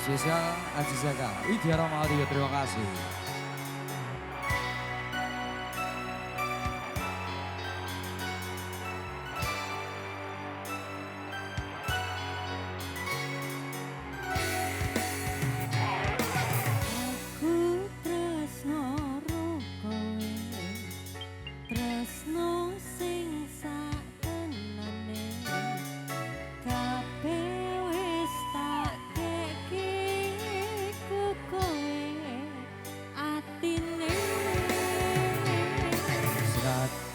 spesial Aji Saka, Widya Romaudi, terima kasih.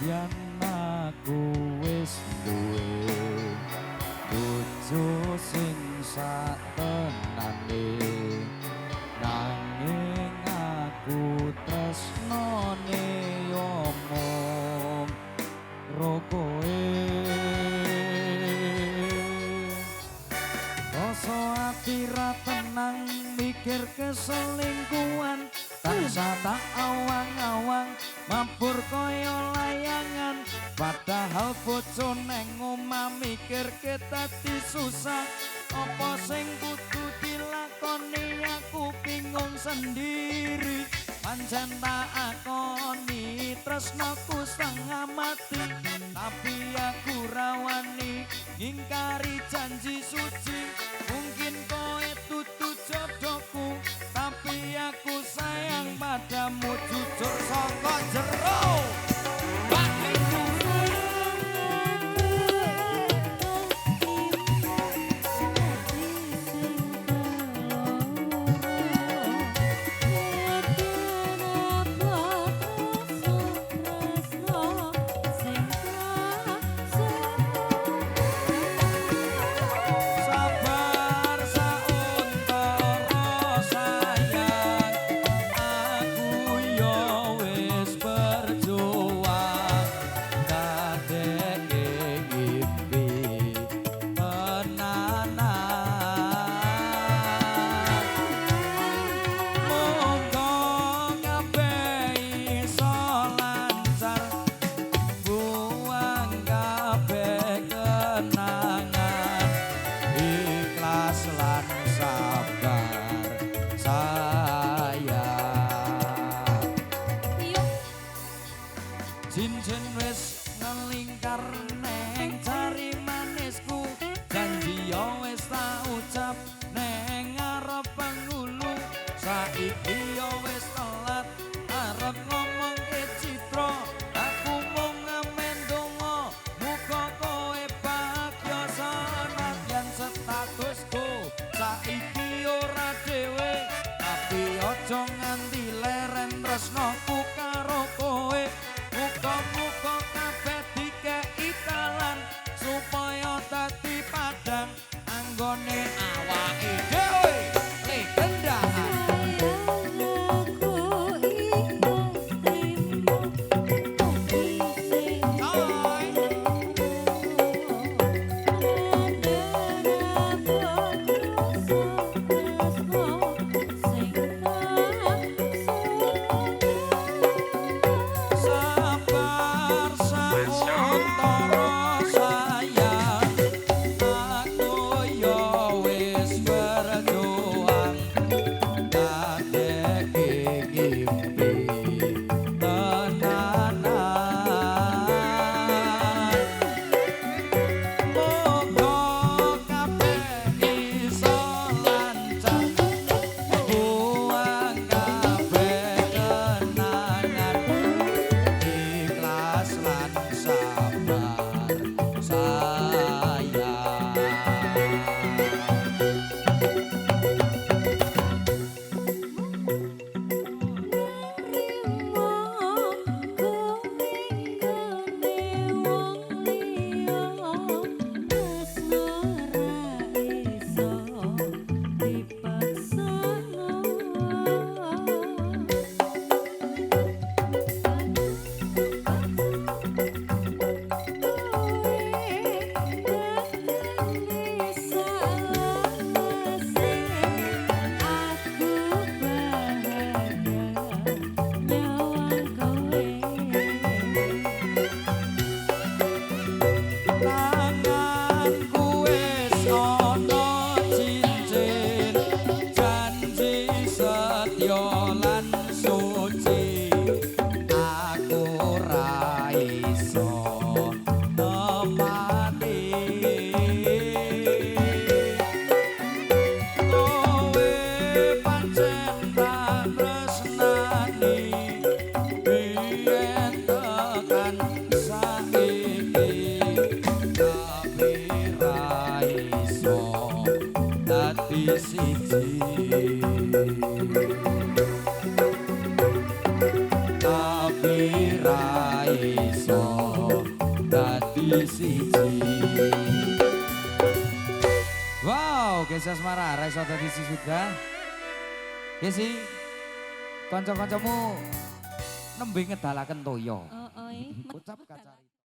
Yen aku wis duwe bojo sing satenane, nanging aku tresnane omong ro kowe. Rasa ati ra tenang mikir keselingkuhan, tansah tak awang-awang mabur kaya layangan, padahal bojo neng omah mikir ketati susah. Apa sing kudu dilakoni aku bingung sendiri, pancen tak akoni tresnaku setengah mati, tapi aku rawani ngingkari janji suci. Mungkin kowe tutu jodohku, tapi aku sayang padamu jujur saka jero batiku. Sabar dadi siji. Wow, Gesas Mara, raiso dadi siji sudah. Gesi, kanca-kancamu nembe ngedalaken toya. Oh, Ucap kacari.